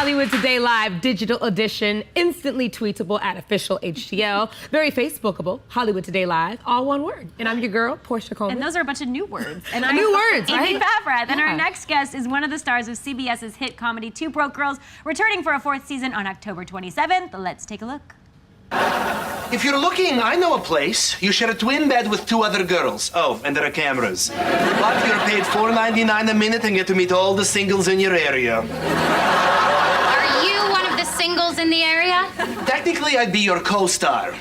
Hollywood Today Live Digital Edition, instantly tweetable at official HTL, very Facebookable, Hollywood Today Live, all one word. And I'm your girl, Portia Coleman. And those are a bunch of new words. And new words, right? Amy Favrath. And our next guest is one of the stars of CBS's hit comedy Two Broke Girls, returning for a 4th season on October 27th. Let's take a look. If you're looking, I know a place. You share a twin bed with 2 other girls. Oh, and there are cameras. But you're paid $4.99 a minute and get to meet all the singles in your area. Are you one of the singles in the area? Technically, I'd be your co-star. Put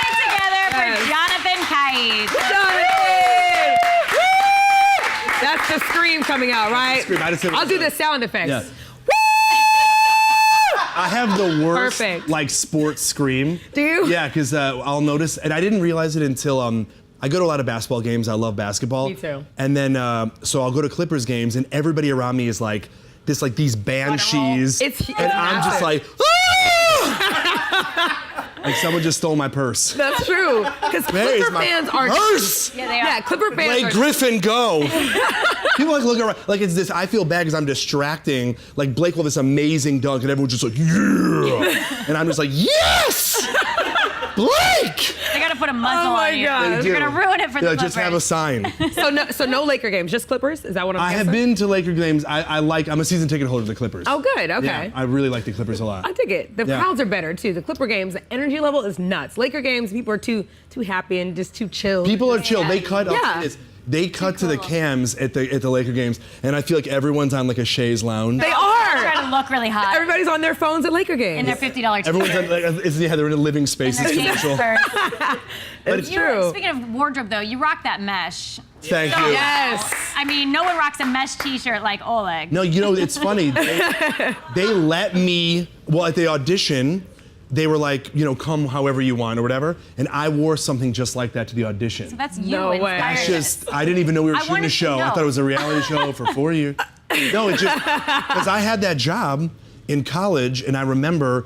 it together for Jonathan Kite. Jonathan! That's the scream coming out, right? I'll do the sound effects. Yeah. I have the worst, like, sports scream. Do you? Yeah, because I'll notice, and I didn't realize it until, I go to a lot of basketball games. I love basketball. Me too. And then, so I'll go to Clippers games, and everybody around me is like, these banshees. It's and I'm just like, ah! Like someone just stole my purse. That's true. Because Clipper fans are. Purse! Yeah, they are. Yeah, Clipper fans Blake are. Griffin, go! People like look around, like it's this. I feel bad because I'm distracting. Like Blake will have this amazing dunk, and everyone's just like, yeah, and I'm just like, yes, Blake. They gotta put a muzzle Oh my on you. God. You're gonna ruin it for the Clippers. Just have a sign. So no Laker games, just Clippers? Is that what I'm I guessing? have been to Laker games. I'm a season ticket holder of the Clippers. Oh, good. Okay. Yeah, I really like the Clippers a lot. I dig it. The crowds are better too. The Clipper games, the energy level is nuts. Laker games, people are too happy and just too chill. People are chill. They cut. Yeah. They cut to the cams at the Laker games, and I feel like everyone's on like a chaise lounge. They are. Trying to look really hot. Everybody's on their phones at Laker games. in their $50 tickets. Everyone's on, like, they're in a living space. And It's their commercial. gangsters. It's true. Speaking of wardrobe, though, you rock that mesh. Thank you. Yes. I mean, no one rocks a mesh T-shirt like Oleg. No, you know, it's funny. They let me, well, at the audition, they were like, you know, come however you want or whatever, and I wore something just like that to the audition. So that's you. No way. inspired It's this. I didn't even know we were shooting wanted a to show. I know. thought it was a reality show for 4 years. No, it just, because I had that job in college, and I remember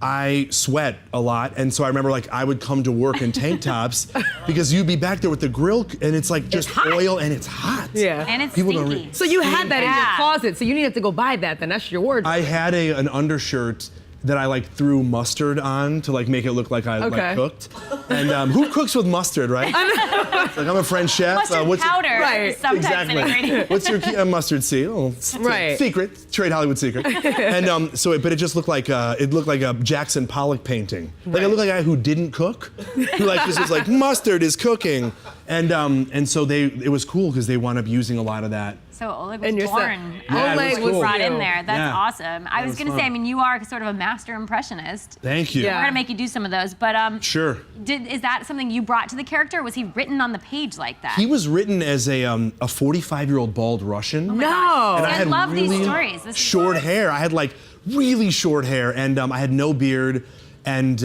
I sweat a lot, and so I remember like I would come to work in tank tops because you'd be back there with the grill, and it's like just oil, and it's hot. Yeah. And it's People don't stinky. So you had that in your Yeah. closet, so you needed to go buy that. Then that's your wardrobe. I had an undershirt that I like threw mustard on to like make it look like I like cooked. And who cooks with mustard, right? Like I'm a French chef. Mustard what's powder Right. is sometimes an ingredient. What's your key? Mustard seed. Oh, Right. Secret. Trade Hollywood secret. And but it just looked like a Jackson Pollock painting. Like it looked like a guy who didn't cook, who like just was like mustard is cooking. And so it was cool because they wound up using a lot of that. So Oleg was And you're born. Yeah, Oleg it was cool. brought in you. there. That's Yeah. awesome. I was was gonna fun. say, I mean, you are sort of a master impressionist. Thank you. Yeah. We're gonna make you do some of those, but Sure. is that something you brought to the character? Or was he written on the page like that? He was written as a 45-year-old bald Russian. Oh my No. gosh. And See, I had love really these stories. This is short hair. I had like really short hair, and I had no beard. And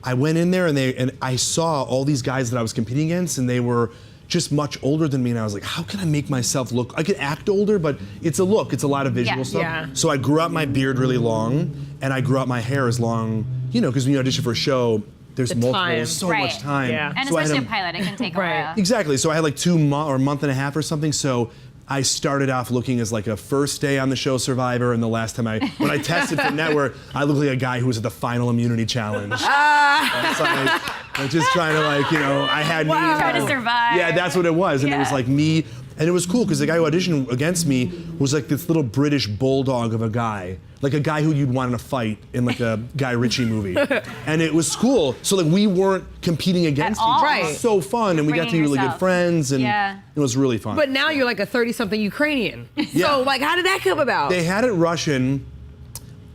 I went in there, and I saw all these guys that I was competing against, and they were just much older than me. And I was like, how can I make myself look? I could act older, but it's a look. It's a lot of visual Yeah. stuff. Yeah. So I grew out my beard really long, and I grew out my hair as long. You know, because when you audition for a show, there's time. so Right. much time. Yeah. And So I had especially a- a pilot, it can take a Right. while. Exactly. So I had like 2 months or a month and a half or something. So I started off looking as like a first day on the show survivor, and the last time when I tested for network, I looked like a guy who was at the final immunity challenge. So I was just trying to I had me. Trying to survive. Yeah, that's what it was, and it was Yeah. like me. And it was cool because the guy who auditioned against me was like this little British bulldog of a guy. Like a guy who you'd want in a fight in like a Guy Ritchie movie. And it was cool. So like we weren't competing against each all. other. Right. It was so fun, and we got to be Bringing really good yourself. friends, and Yeah. it was really fun. But now you're like a 30-something Ukrainian. Yeah. So like, how did that come about? They had it Russian.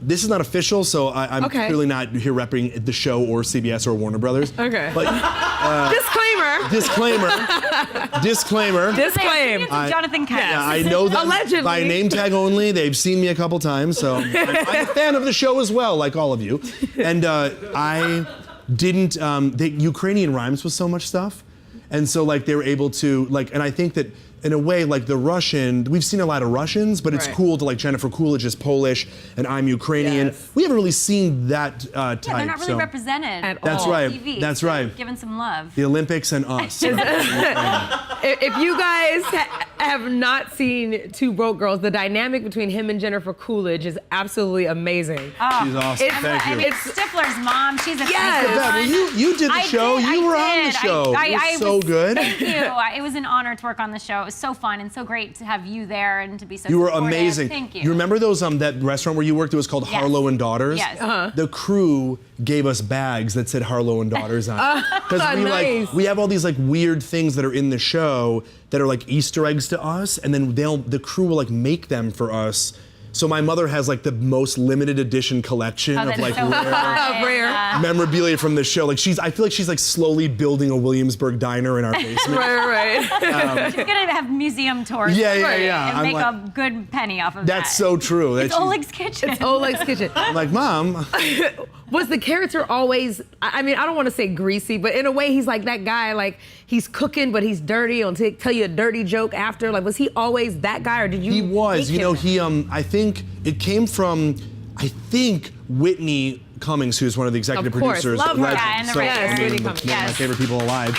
This is not official, so I'm Okay. clearly not here repping the show or CBS or Warner Brothers. Okay. But Disclaimer. disclaimer. Disclaim. It's Jonathan Kite. Yeah, I know them Allegedly. by name tag only. They've seen me a couple times, so I'm a fan of the show as well, like all of you. And I didn't. The Ukrainian rhymes with so much stuff, and so like they were able to like. And I think that in a way, like the Russian, we've seen a lot of Russians, but it's Right. cool to like Jennifer Coolidge is Polish and I'm Ukrainian. Yes. We haven't really seen that type. Yeah, they're not really so. represented. At That's all. right. TV, That's so right. Given some love. The Olympics and us. If you guys have not seen Two Broke Girls. The dynamic between him and Jennifer Coolidge is absolutely amazing. She's awesome. Thank you. I mean, Stifler's mom. She's a Yes. great Well, you did the show. You were on the show. I It was so good. Thank you. It was an honor to work on the show. It was so fun and so great to have you there and to be so You were supportive. amazing. Thank you. You remember those that restaurant where you worked? It was called Yes. Harlow and Daughters. Yes. The crew gave us bags that said Harlow and Daughters on it. Because nice. we have all these like weird things that are in the show that are like Easter eggs to us, and then the crew will like make them for us. So my mother has like the most limited edition collection of that's like so fun. Rare. memorabilia from the show. Like I feel like she's like slowly building a Williamsburg diner in our basement. Right. She's gonna have museum tours. Yeah, for it yeah. And I'm make like- a good penny off of that. That's so true. It's Oleg's Kitchen. Oleg's Kitchen. I'm like, Mom. Was the character always, I mean, I don't want to say greasy, but in a way he's like that guy, like he's cooking, but he's dirty. He'll tell you a dirty joke after. Like, was he always that guy, or did you He was. make You know, him? I think it came from, Whitney Cummings, who's one of the executive Of course, producers. love her. Legend. Yeah, and the So, writer. I mean, Whitney one Cummings. of my Yes. favorite people alive.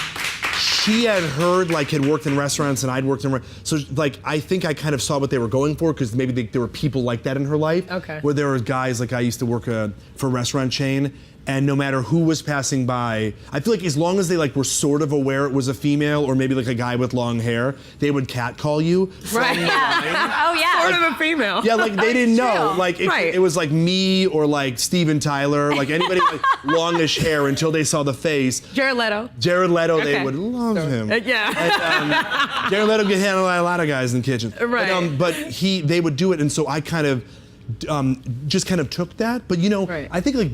She had heard, had worked in restaurants, and I'd worked in so I think I kind of saw what they were going for, because maybe there were people like that in her life. Okay. Where there were guys, like I used to work for a restaurant chain, and no matter who was passing by, I feel like as long as they were sort of aware it was a female or maybe like a guy with long hair, they would catcall you. Right. Oh yeah. Sort of a female. Yeah, like they didn't know. true. Like Right. it was like me or like Steven Tyler, like anybody with longish hair until they saw the face. Jared Leto. Jared Leto, they Okay. would love him. Yeah. Jared Leto could handle a lot of guys in the kitchen. Right. But they would do it, and so I kind of just kind of took that. But Right. I think I've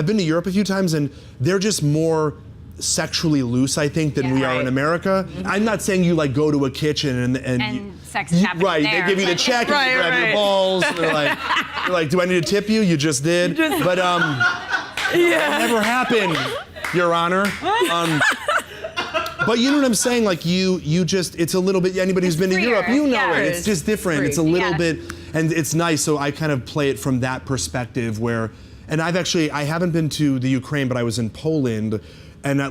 been to Europe a few times, and they're just more sexually loose, I think, than we are in Right. America. I'm not saying you go to a kitchen and sex is happening right, there. they give you the Like- check and Right, you grab your right. balls. And they're like, do I need to tip you? You just did. But that never happened, Your Honor. But you know what I'm saying? Like you just, it's a little bit, anybody who's been to freer, Europe, you know yeah. it. It's just different. Free. It's a little Yeah. bit, and it's nice. So I kind of play it from that perspective where, and I haven't been to the Ukraine, but I was in Poland. And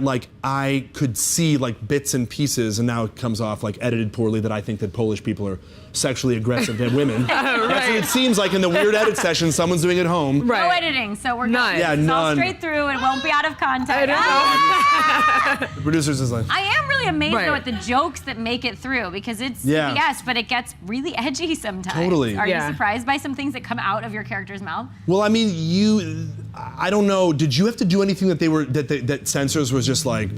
I could see bits and pieces, and now it comes off edited poorly that I think that Polish people are sexually aggressive to women. That's what it seems like in the weird edit session someone's doing at home. Right. No editing, so we're None. good. Yeah, It's all none. straight through. It won't be out of context. I know. The producers is like, I am really amazed Right. though at the jokes that make it through, because it's Yeah. CBS, but it gets really edgy sometimes. Totally. Are Yeah. you surprised by some things that come out of your character's mouth? well, I mean, I don't know. Did you have to do anything that censors was just like?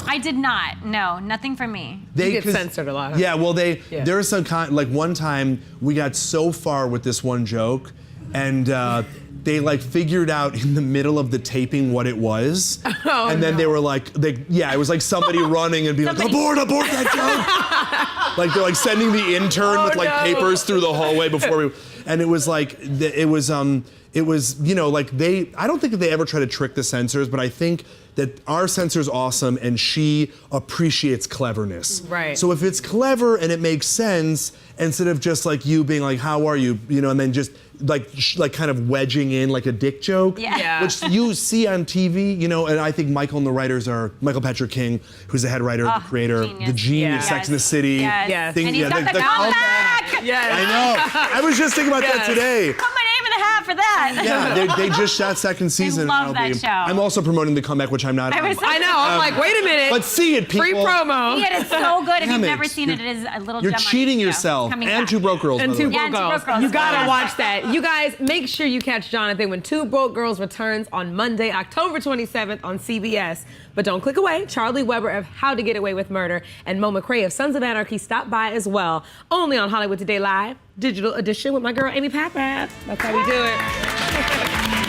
I did not. No, nothing from me. They You get 'cause- censored a lot, huh? Yeah, well, Yeah. there was some one time we got so far with this one joke, and they figured out in the middle of the taping what it was, and then they were it was like somebody running and being like, abort that joke. They're sending the intern with no. papers through the hallway before we, and it was I don't think that they ever try to trick the censors, but I think that our censor's awesome and she appreciates cleverness. Right. So if it's clever and it makes sense, instead of just you being like, how are you, and then just kind of wedging in a dick joke, Yeah. Yeah. which you see on TV, and I think Michael and the writers are Michael Patrick King, who's the head writer, the creator, genius. the genius, Yeah. Sex and the City. Yes. Yes. thing- And he's yeah, got the comeback! Yes. I know. I was just thinking about that Yes. today. Put my name in the hat for that. Yeah, they just shot second season. love and that I'll show. I'm also promoting the comeback, which I'm not. I was- I know. I'm wait a minute. But see it, people. Free promo. Yeah, it's so good. If Damn you've it. never seen it, it is a little You're gem on cheating each show. yourself. Coming And back. Two Broke Girls. And by the Two way. Yeah, Broke and Two Girls. Broke Girls. You gotta Yeah. watch that. You guys, make sure you catch Jonathan when Two Broke Girls returns on Monday, October 27th on CBS. But don't click away. Charlie Weber of How to Get Away with Murder and Mo McRae of Sons of Anarchy stop by as well. Only on Hollywood Today Live, Digital Edition with my girl Amy Papad. That's how we do it.